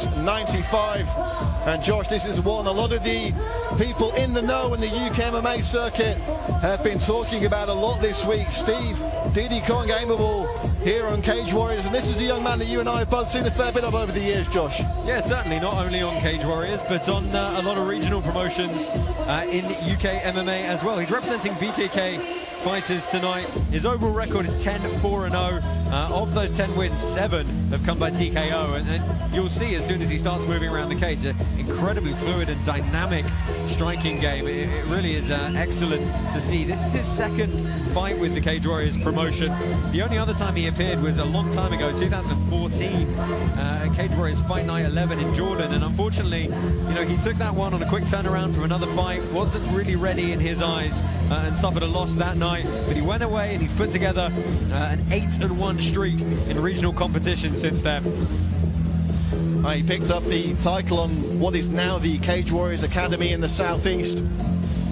95. And Josh, this is one a lot of the people in the know in the UK MMA circuit have been talking about a lot this week. Steve Diddy Kong Aimable here on Cage Warriors, and this is a young man that you and I have both seen a fair bit of over the years, Josh. Yeah, certainly, not only on Cage Warriors, but on a lot of regional promotions in UK MMA as well. He's representing BKK fighters tonight. His overall record is 10-4-0. Of those 10 wins, 7 have come by TKO, and you'll see as soon as he starts moving around the cage, an incredibly fluid and dynamic striking game. It really is excellent to see. This is his second fight with the Cage Warriors promotion. The only other time he appeared was a long time ago, 2014, at Cage Warriors Fight Night 11 in Jordan, and unfortunately, you know, he took that one on a quick turnaround from another fight, wasn't really ready in his eyes, and suffered a loss that night, but he went away and he's put together an 8-1 streak in regional competition since then. He picked up the title on what is now the Cage Warriors Academy in the Southeast.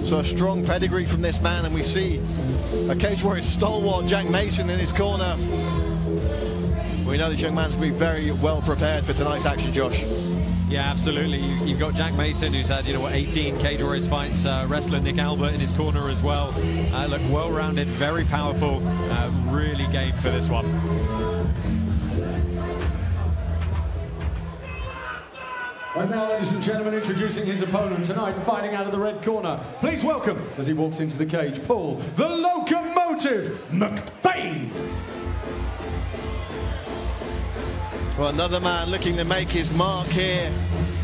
So a strong pedigree from this man, and we see a Cage Warriors stalwart, Jack Mason, in his corner. We know this young man's going to be very well prepared for tonight's action, Josh. Yeah, absolutely. You've got Jack Mason, who's had, 18 Cage Warriors fights, wrestler Nick Albert in his corner as well. Look, well-rounded, very powerful, really game for this one. And now, ladies and gentlemen, introducing his opponent tonight, fighting out of the red corner. Please welcome, as he walks into the cage, Paull, the locomotive, Mcbain. Well, another man looking to make his mark here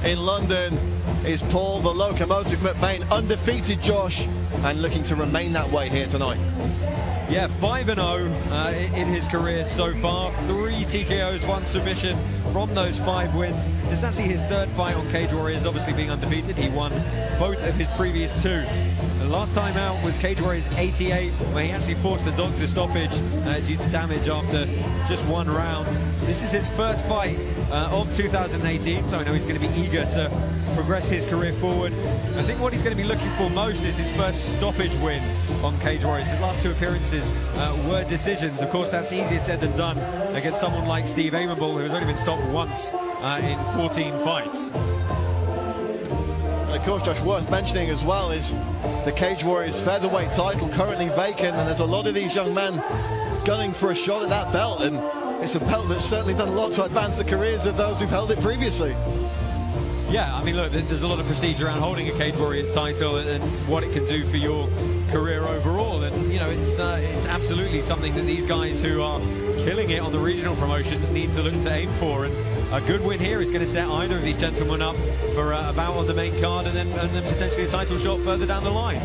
in London is Paull, the locomotive Mcbain, undefeated, Josh, and looking to remain that way here tonight. Yeah, 5-0 in his career so far. 3 TKOs, 1 submission from those 5 wins. This is actually his 3rd fight on Cage Warriors, obviously being undefeated. He won both of his previous 2. The last time out was Cage Warriors 88, where he actually forced the doctor stoppage due to damage after just 1 round. This is his first fight of 2018, so I know he's going to be eager to progress his career forward. I think what he's going to be looking for most is his first stoppage win on Cage Warriors. His last 2 appearances were decisions. Of course, that's easier said than done against someone like Steve Aimable, who has only been stopped once in 14 fights. And of course, Josh, worth mentioning as well is the Cage Warriors featherweight title currently vacant, and there's a lot of these young men gunning for a shot at that belt, and it's a belt that's certainly done a lot to advance the careers of those who've held it previously. Yeah, I mean, look, there's a lot of prestige around holding a Cage Warriors title and what it can do for your career overall, and it's absolutely something that these guys who are killing it on the regional promotions need to look to aim for, and a good win here is going to set either of these gentlemen up for a bout on the main card and then potentially a title shot further down the line.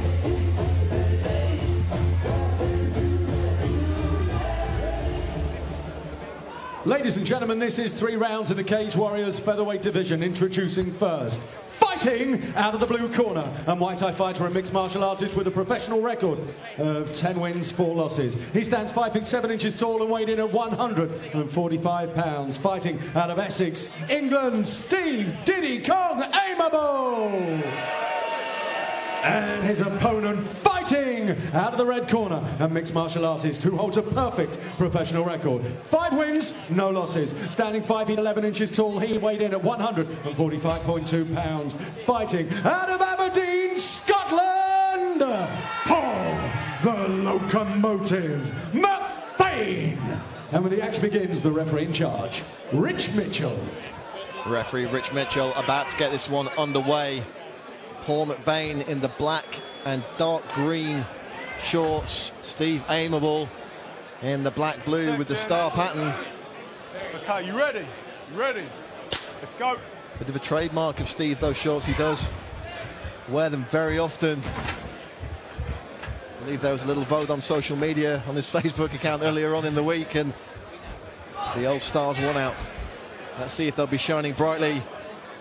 Ladies and gentlemen, this is 3 rounds of the Cage Warriors featherweight division. Introducing first, fighting out of the blue corner, a Muay Thai fighter and mixed martial artist with a professional record of 10 wins, 4 losses. He stands 5 feet 7 inches tall and weighed in at 145 pounds. Fighting out of Essex, England, Steve Diddy Kong Aimable. And his opponent, fighting out of the red corner, a mixed martial artist who holds a perfect professional record. 5 wins, no losses. Standing 5 feet 11 inches tall, he weighed in at 145.2 pounds. Fighting out of Aberdeen, Scotland, Paull, the locomotive Mcbain. And when the action begins, the referee in charge, Rich Mitchell. Referee Rich Mitchell about to get this one underway. Paull Mcbain in the black and dark green shorts. Steve Aimable in the black blue with the star pattern. Okay, you ready? You ready? Let's go. Bit of a trademark of Steve, those shorts. He does wear them very often. I believe there was a little vote on social media on his Facebook account earlier on in the week, and the old stars won out. Let's see if they'll be shining brightly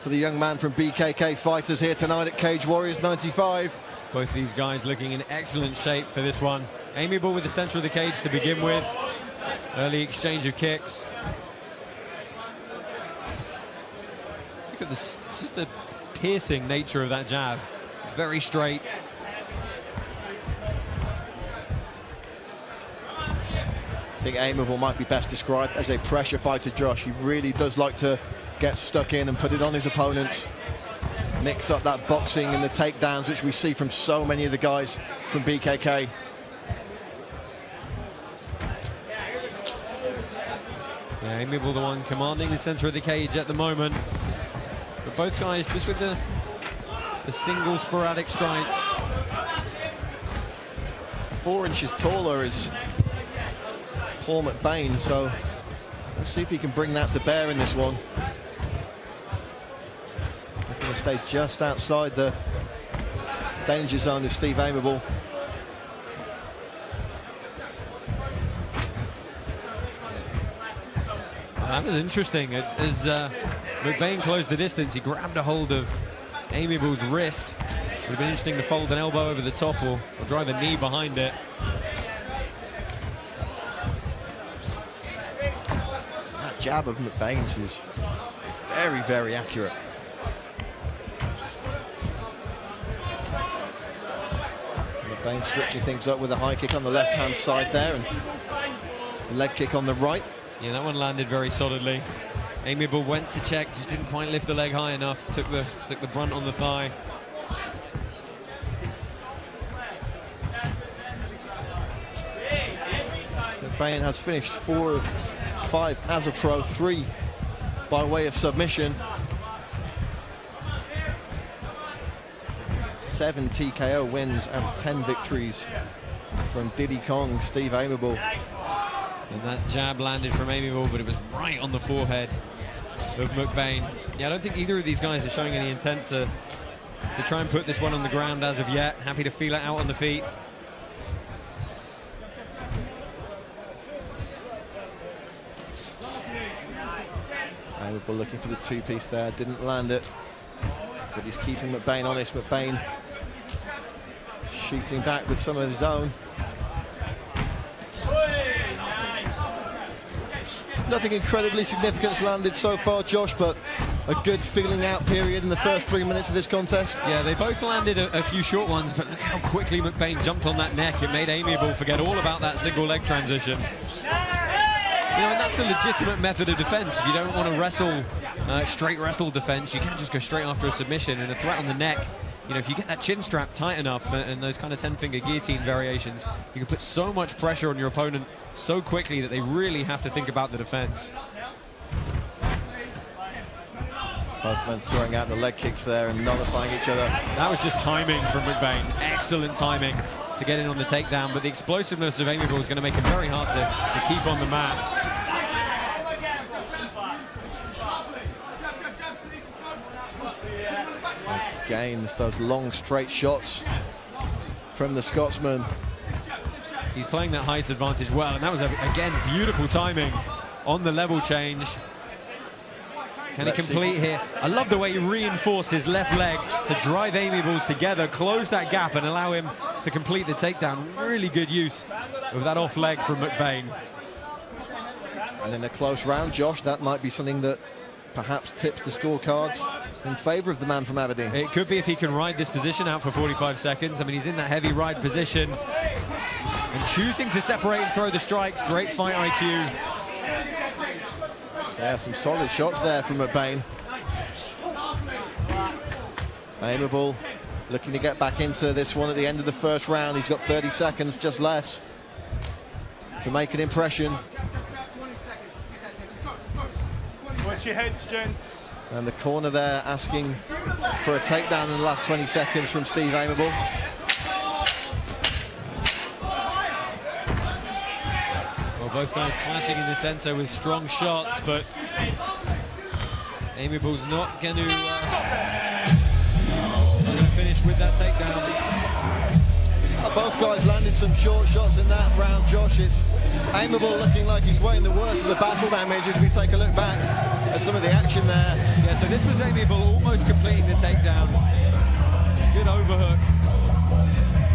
for the young man from BKK Fighters here tonight at Cage Warriors 95. Both these guys looking in excellent shape for this one. Aimable with the center of the cage to begin with. Early exchange of kicks. Look at this, just the piercing nature of that jab. Very straight. I think Aimable might be best described as a pressure fighter, Josh. He really does like to gets stuck in and put it on his opponents. Mix up that boxing and the takedowns, which we see from so many of the guys from BKK. Yeah, Aimable the one commanding the center of the cage at the moment. But both guys just with the single sporadic strikes. 4 inches taller is Paull Mcbain, so let's see if he can bring that to bear in this one. Looking to stay just outside the danger zone of Steve Aimable. That was interesting. As Mcbain closed the distance, he grabbed a hold of Aimable's wrist. Would have been interesting to fold an elbow over the top or drive a knee behind it. That jab of Mcbain's is very, very accurate. Mcbain switching things up with a high kick on the left-hand side there and a leg kick on the right. Yeah, that one landed very solidly. Aimable went to check, just didn't quite lift the leg high enough. Took the brunt on the thigh. Mcbain has finished 4 of 5 as a pro, 3 by way of submission. 7 TKO wins and 10 victories from Diddy Kong, Steve Aimable. And that jab landed from Aimable, but it was right on the forehead of Mcbain. Yeah, I don't think either of these guys are showing any intent to try and put this one on the ground as of yet. Happy to feel it out on the feet. Aimable looking for the 2-piece there, didn't land it, but he's keeping Mcbain honest. Mcbain shooting back with some of his own. Nothing incredibly significant landed so far, Josh, but a good feeling out period in the first 3 minutes of this contest. Yeah, they both landed a few short ones, but look how quickly Mcbain jumped on that neck. It made Aimable forget all about that single leg transition. You know, and that's a legitimate method of defense. If you don't want to wrestle, straight wrestle defense, you can't just go straight after a submission. And a threat on the neck, you know, if you get that chin strap tight enough and those kind of 10-finger guillotine variations, you can put so much pressure on your opponent so quickly that they really have to think about the defense. Both men throwing out the leg kicks there and nullifying each other. That was just timing from Mcbain. Excellent timing to get in on the takedown, but the explosiveness of Aimable is going to make it very hard to keep on the mat. Gains those long straight shots from the Scotsman. He's playing that height advantage well, and that was, again, beautiful timing on the level change. Can he complete here? I love the way he reinforced his left leg to drive Aimable's together, close that gap and allow him to complete the takedown. Really good use of that off leg from Mcbain. And in a close round, Josh, that might be something that perhaps tips the scorecards in favour of the man from Aberdeen. It could be if he can ride this position out for 45 seconds. I mean, he's in that heavy ride position and choosing to separate and throw the strikes. Great fight IQ. Yeah, some solid shots there from Mcbain. Aimable looking to get back into this one at the end of the first round. He's got 30 seconds, just less, to make an impression. Watch your heads, gents. And the corner there asking for a takedown in the last 20 seconds from Steve Aimable. Well, both guys clashing in the center with strong shots, but Aimable's not going to finish with that takedown. Both guys landed some short shots in that round, Josh. It's Aimable looking like he's weighing the worst of the battle damage as we take a look back at some of the action there. Yeah, so this was Aimable almost completing the takedown. Good overhook.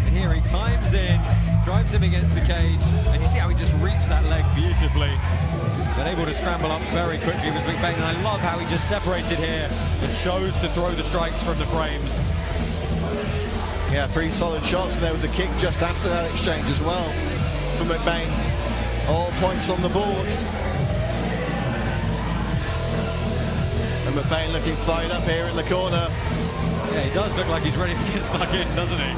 And here he times in, drives him against the cage, and you see how he just reaps that leg beautifully. But able to scramble up very quickly with Mcbain, and I love how he just separated here and chose to throw the strikes from the frames. Yeah, 3 solid shots, and there was a kick just after that exchange as well from Mcbain. All points on the board. And Mcbain looking fired up here in the corner. Yeah, he does look like he's ready to get stuck in, doesn't he?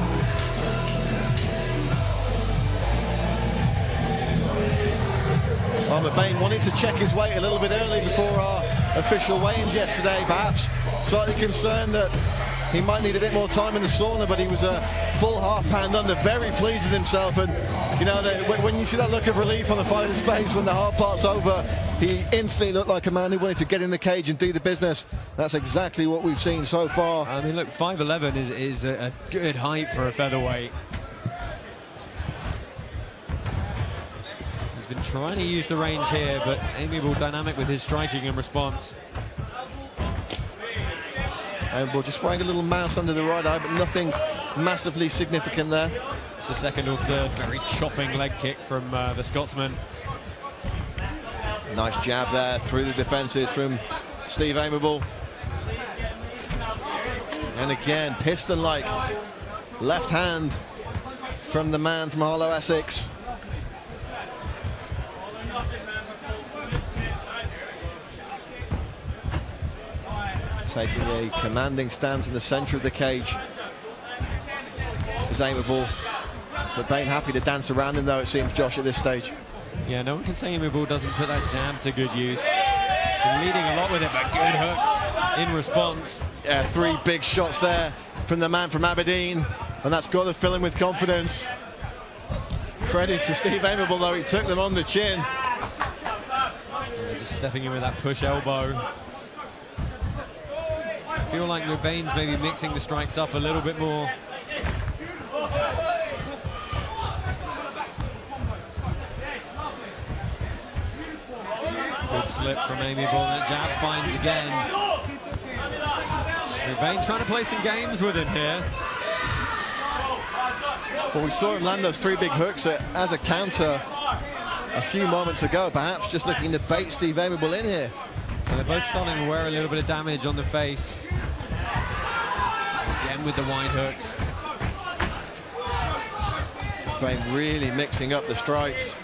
Well, Mcbain wanted to check his weight a little bit early before our official weigh-ins yesterday, perhaps slightly concerned that he might need a bit more time in the sauna, but he was a full half-pound under, very pleased with himself. And you know, when you see that look of relief on the fighter's face when the hard part's over, he instantly looked like a man who wanted to get in the cage and do the business. That's exactly what we've seen so far. I mean, look, 5'11" is a good height for a featherweight. He's been trying to use the range here, but Aimable dynamic with his striking and response. Aimable just wearing a little mouse under the right eye, but nothing massively significant there. It's the second or third very chopping leg kick from the Scotsman. Nice jab there through the defences from Steve Aimable. And again, piston-like left hand from the man from Harlow, Essex. Taking a commanding stance in the centre of the cage is Aimable. Mcbain happy to dance around him, though, it seems, Josh, at this stage. Yeah, no one can say Aimable doesn't put that jab to good use. Been leading a lot with it, but good hooks in response. Yeah, 3 big shots there from the man from Aberdeen, and that's got to fill him with confidence. Credit to Steve Aimable, though, he took them on the chin. Yeah, just stepping in with that push elbow. I feel like Mcbain's maybe mixing the strikes up a little bit more. Good slip from Aimable, and that jab finds again. Mcbain trying to play some games with him here. Well, we saw him land those 3 big hooks as a counter a few moments ago, perhaps just looking to bait Steve Aimable in here. And they're both starting to wear a little bit of damage on the face. Again with the wide hooks. Mcbain really mixing up the strikes.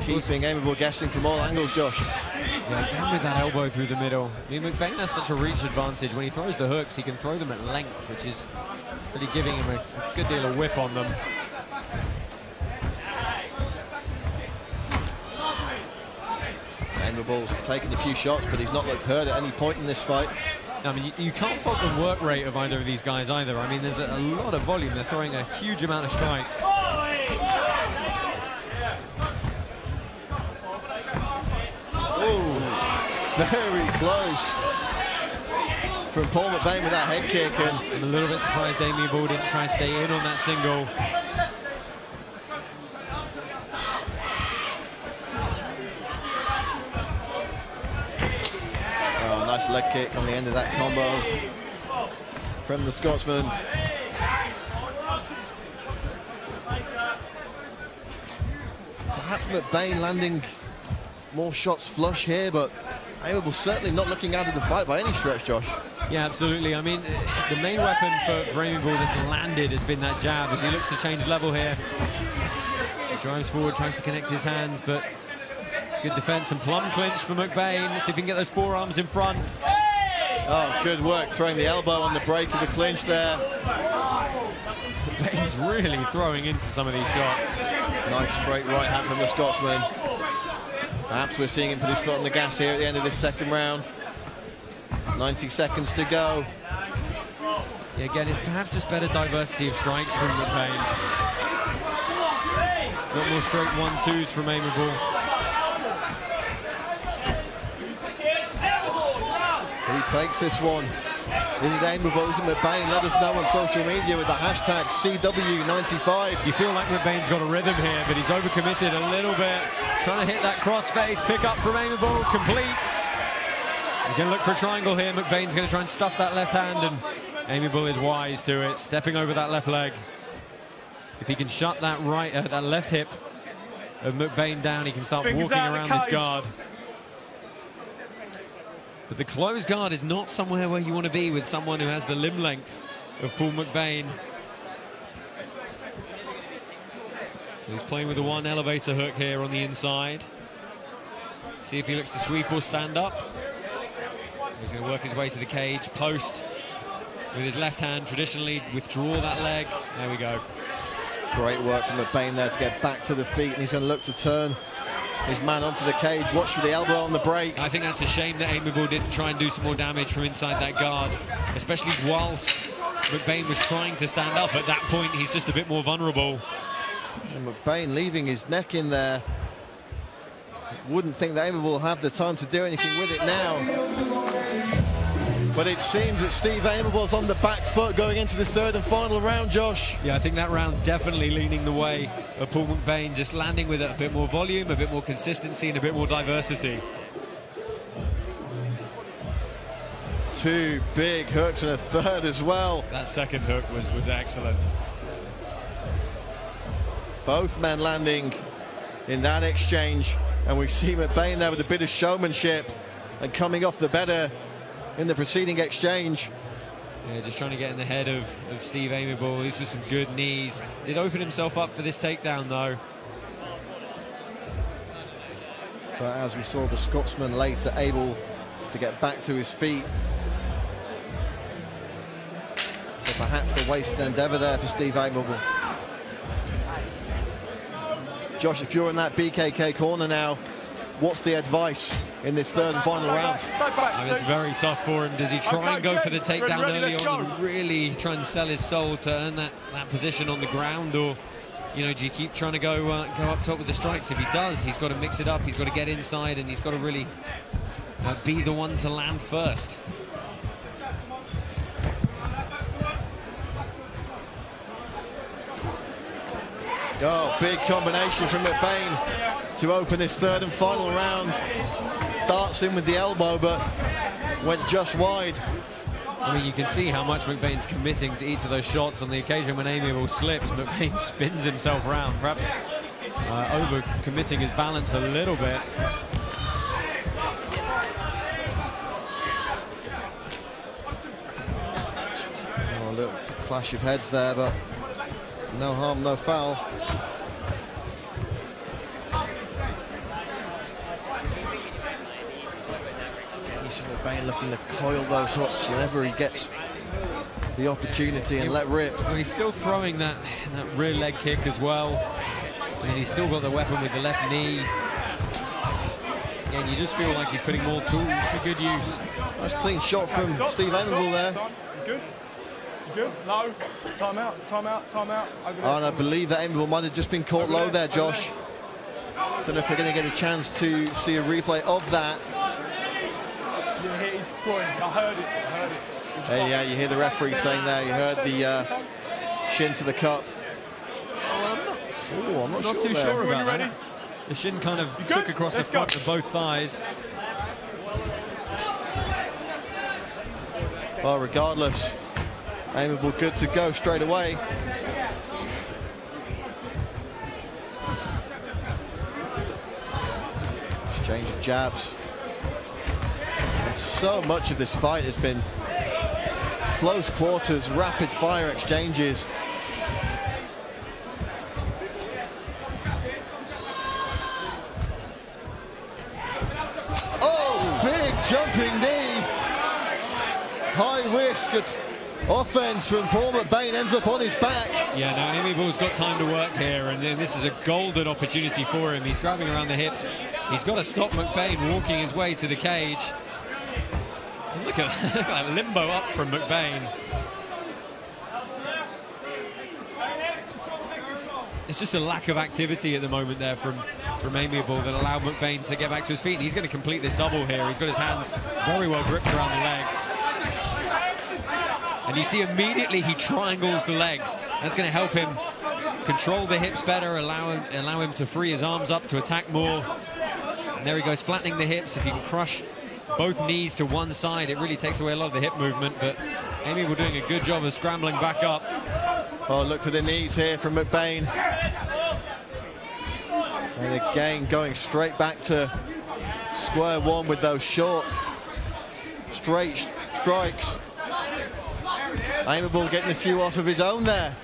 Keeping Aimable guessing from all angles, Josh. Yeah, again with that elbow through the middle. I mean, Mcbain has such a reach advantage. When he throws the hooks, he can throw them at length, which is really giving him a good deal of whip on them. Aimable's taken a few shots, but he's not looked hurt at any point in this fight. I mean, you can't fault the work rate of either of these guys either. I mean, there's a lot of volume. They're throwing a huge amount of strikes. Oh, very close from Paull Mcbain with that head kick. And I'm a little bit surprised Aimable didn't try and stay in on that single. oh, nice leg kick on the end of that combo from the Scotsman. Perhaps Mcbain landing more shots flush here, but Aimable certainly not looking out of the fight by any stretch, Josh. Yeah, absolutely. I mean, the main weapon for Aimable that's landed has been that jab as he looks to change level here. He drives forward, tries to connect his hands, but good defense and plum clinch for Mcbain. Let's see if he can get those forearms in front. Oh, good work throwing the elbow on the break of the clinch there. Mcbain's really throwing into some of these shots. Nice straight right hand from the Scotsman. Perhaps we're seeing him put his foot on the gas here at the end of this second round. 90 seconds to go. Yeah, again, it's perhaps just better diversity of strikes from Mcbain. Not more straight 1-2s from Aimable. He takes this one. Is it Aimable? Is it Mcbain? Let us know on social media with the hashtag CW95. You feel like Mcbain's got a rhythm here, but he's overcommitted a little bit. Trying to hit that crossface, pick up from Aimable, completes. He's going to look for a triangle here. Mcbain's going to try and stuff that left hand, and Aimable is wise to it, stepping over that left leg. If he can shut that that left hip of Mcbain down, he can start walking around this guard. But the closed guard is not somewhere where you want to be with someone who has the limb length of Paull Mcbain. So he's playing with the one elevator hook here on the inside. See if he looks to sweep or stand up. He's going to work his way to the cage, post with his left hand, traditionally withdraw that leg. There we go. Great work from Mcbain there to get back to the feet, and he's going to look to turn his man onto the cage. Watch for the elbow on the break. I think that's a shame that Aimable didn't try and do some more damage from inside that guard, especially whilst Mcbain was trying to stand up. At that point, he's just a bit more vulnerable. And Mcbain leaving his neck in there. Wouldn't think that Aimable will have the time to do anything with it now. But it seems that Steve Aimable's on the back foot going into this third and final round, Josh. Yeah, I think that round definitely leaning the way of Paull Mcbain, just landing with a bit more volume, a bit more consistency, and a bit more diversity. 2 big hooks and a third as well. That second hook was excellent. Both men landing in that exchange, and we see Mcbain there with a bit of showmanship and coming off the better in the preceding exchange. Yeah, just trying to get in the head of Steve Aimable. These were some good knees. Did open himself up for this takedown though. But as we saw the Scotsman later able to get back to his feet. So perhaps a wasted endeavour there for Steve Aimable. Josh, if you're in that BKK corner now, what's the advice in this third and final round? I mean, it's very tough for him. Does he try and go for the takedown early on and really try and sell his soul to earn that position on the ground? Or, you know, do you keep trying to go up top with the strikes? If he does, he's got to mix it up. He's got to get inside, and he's got to really be the one to land first. Oh, big combination from Mcbain to open this third and final round. Darts in with the elbow, but went just wide. I mean, you can see how much Mcbain's committing to each of those shots. On the occasion when Aimable slips, Mcbain spins himself round, perhaps over-committing his balance a little bit. Oh, a little clash of heads there, but no harm, no foul. Mcbain looking to coil those hooks whenever he gets the opportunity and let rip. Well, he's still throwing that rear leg kick as well. And he's still got the weapon with the left knee. And you just feel like he's putting more tools to good use. Nice clean shot from Steve Aimable there. Good. Good. Low. Time out. Time out. Time out. Oh, and I believe that Aimable might have just been caught low there, Josh. Don't know if we're going to get a chance to see a replay of that. You hit his groin. I heard it. I heard it. Hey, yeah, you hear the referee saying there. You heard the shin to the cup. Oh, I'm not too there. sure about that. The shin kind of took across the front of both thighs. Well, regardless, Aimable good to go straight away. Exchange of jabs. And so much of this fight has been close quarters, rapid fire exchanges. Oh, big jumping knee. High risk offense from Paull Mcbain, ends up on his back. Yeah, now Aimable's got time to work here, and then this is a golden opportunity for him. He's grabbing around the hips. He's got to stop Mcbain walking his way to the cage. And look at that limbo up from Mcbain. It's just a lack of activity at the moment there from Aimable that allowed Mcbain to get back to his feet. And he's going to complete this double here. He's got his hands very well gripped around the legs. And you see immediately he triangles the legs. That's going to help him control the hips better, allow him to free his arms up to attack more. And there he goes, flattening the hips. If he can crush both knees to one side, it really takes away a lot of the hip movement. But Aimable doing a good job of scrambling back up. Oh, look for the knees here from Mcbain. And again, going straight back to square one with those short, straight strikes. Aimable getting a few off of his own there.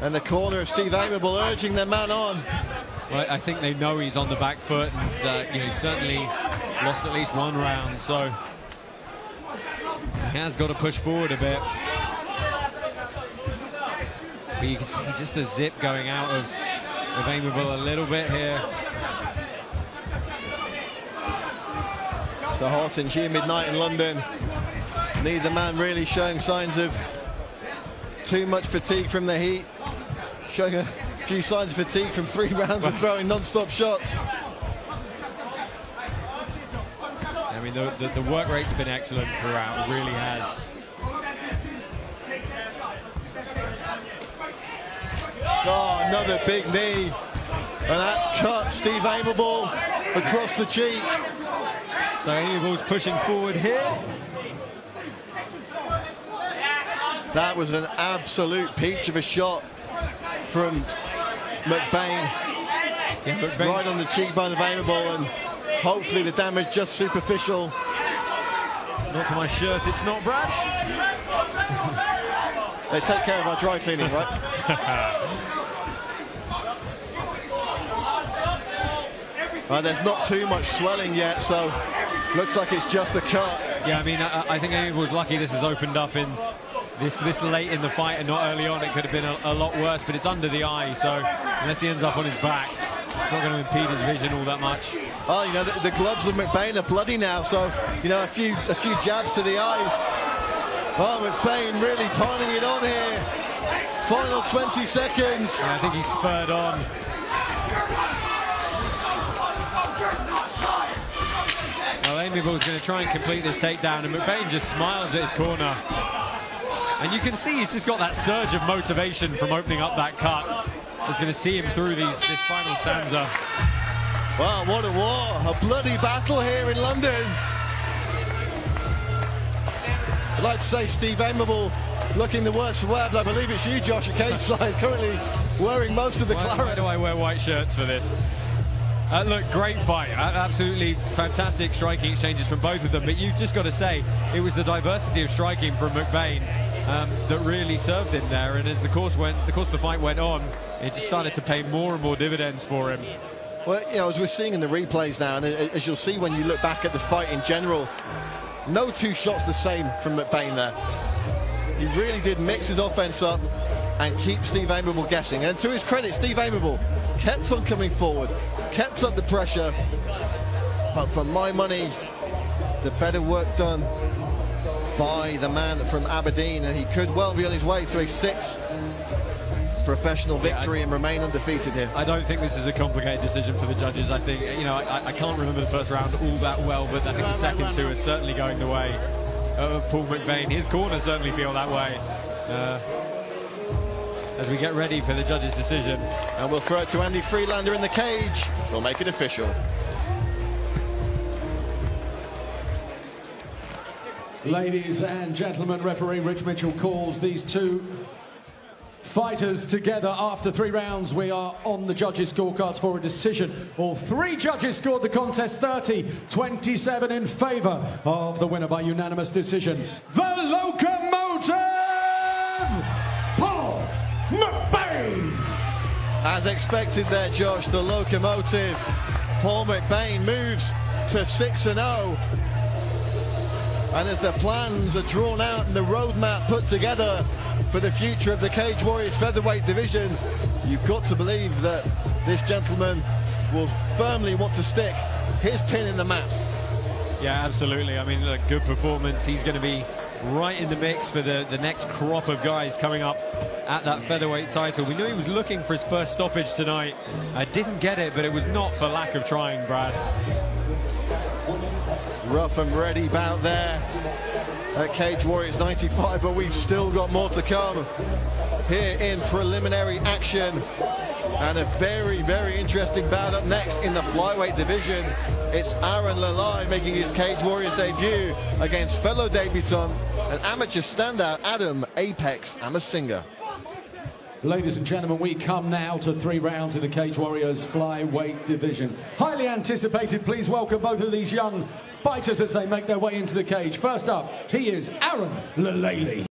And the corner of Steve Aimable urging their man on. Well, I think they know he's on the back foot, and you know, he's certainly lost at least one round, so he has got to push forward a bit. But you can see just the zip going out of Aimable a little bit here. So hot and humid night in London. Neither man really showing signs of too much fatigue from the heat. Showing a few signs of fatigue from 3 rounds of throwing non-stop shots. I mean, the work rate's been excellent throughout, it really has. Oh, another big knee. And that's cut Steve Aimable across the cheek. So Aimable's pushing forward here. That was an absolute peach of a shot from Mcbain. Yeah, Mcbain. Right on the cheekbone of Aimable, and hopefully the damage just superficial. Not for my shirt, it's not, Brad. They take care of our dry cleaning, right? There's not too much swelling yet, so looks like it's just a cut. Yeah, I mean, I think Aimable's lucky this has opened up in this late in the fight and not early on. It could have been a lot worse, but it's under the eye, so unless he ends up on his back, it's not going to impede his vision all that much. Oh, you know, the gloves of Mcbain are bloody now, so, you know, a few jabs to the eyes. Oh, Mcbain really piling it on here. Final 20 seconds. Yeah, I think he spurred on. Well, Aimable's going to try and complete this takedown, and Mcbain just smiles at his corner. And you can see he's just got that surge of motivation from opening up that cut. It's going to see him through this final stanza. Wow, what a war. A bloody battle here in London. I'd like to say Steve Aimable looking the worst for wear, but I believe it's you, Josh, at cage side, currently wearing most of the claret. Why do I wear white shirts for this? Look, great fight. Absolutely fantastic striking exchanges from both of them, but you've just got to say it was the diversity of striking from Mcbain that really served him there, and as the course of the fight went on, it just started to pay more and more dividends for him. Well, you know, as we're seeing in the replays now, and as you'll see when you look back at the fight in general, no two shots the same from Mcbain there. He really did mix his offense up and keep Steve Aimable guessing. And to his credit, Steve Aimable kept on coming forward, kept up the pressure. But for my money, the better work done by the man from Aberdeen, and he could well be on his way to a 6th professional victory and remain undefeated here. I don't think this is a complicated decision for the judges. I think, you know, I can't remember the first round all that well, but I think the second two are certainly going the way of Paull Mcbain. His corner certainly feel that way as we get ready for the judges' decision. And we'll throw it to Andy Freelander in the cage. We'll make it official. Ladies and gentlemen, referee Rich Mitchell calls these two fighters together after 3 rounds. We are on the judges' scorecards for a decision. All 3 judges scored the contest 30-27 in favour of the winner by unanimous decision, the locomotive, Paull Mcbain. As expected there, Josh, the locomotive, Paull Mcbain, moves to 6-0. And as the plans are drawn out and the roadmap put together for the future of the Cage Warriors featherweight division, you've got to believe that this gentleman will firmly want to stick his pin in the map. Yeah, absolutely. I mean, look, good performance. He's going to be right in the mix for the next crop of guys coming up at that featherweight title. We knew he was looking for his first stoppage tonight. Didn't get it, but it was not for lack of trying, Brad. Rough and ready bout there at Cage Warriors 95, but we've still got more to come here in preliminary action, and a very, very interesting bout up next in the flyweight division. It's Aaron Lalai making his Cage Warriors debut against fellow debutant and amateur standout Adam Apex Amasinga. Ladies and gentlemen, we come now to 3 rounds in the Cage Warriors flyweight division. Highly anticipated. Please welcome both of these young fighters as they make their way into the cage. First up, he is Aaron Lalai.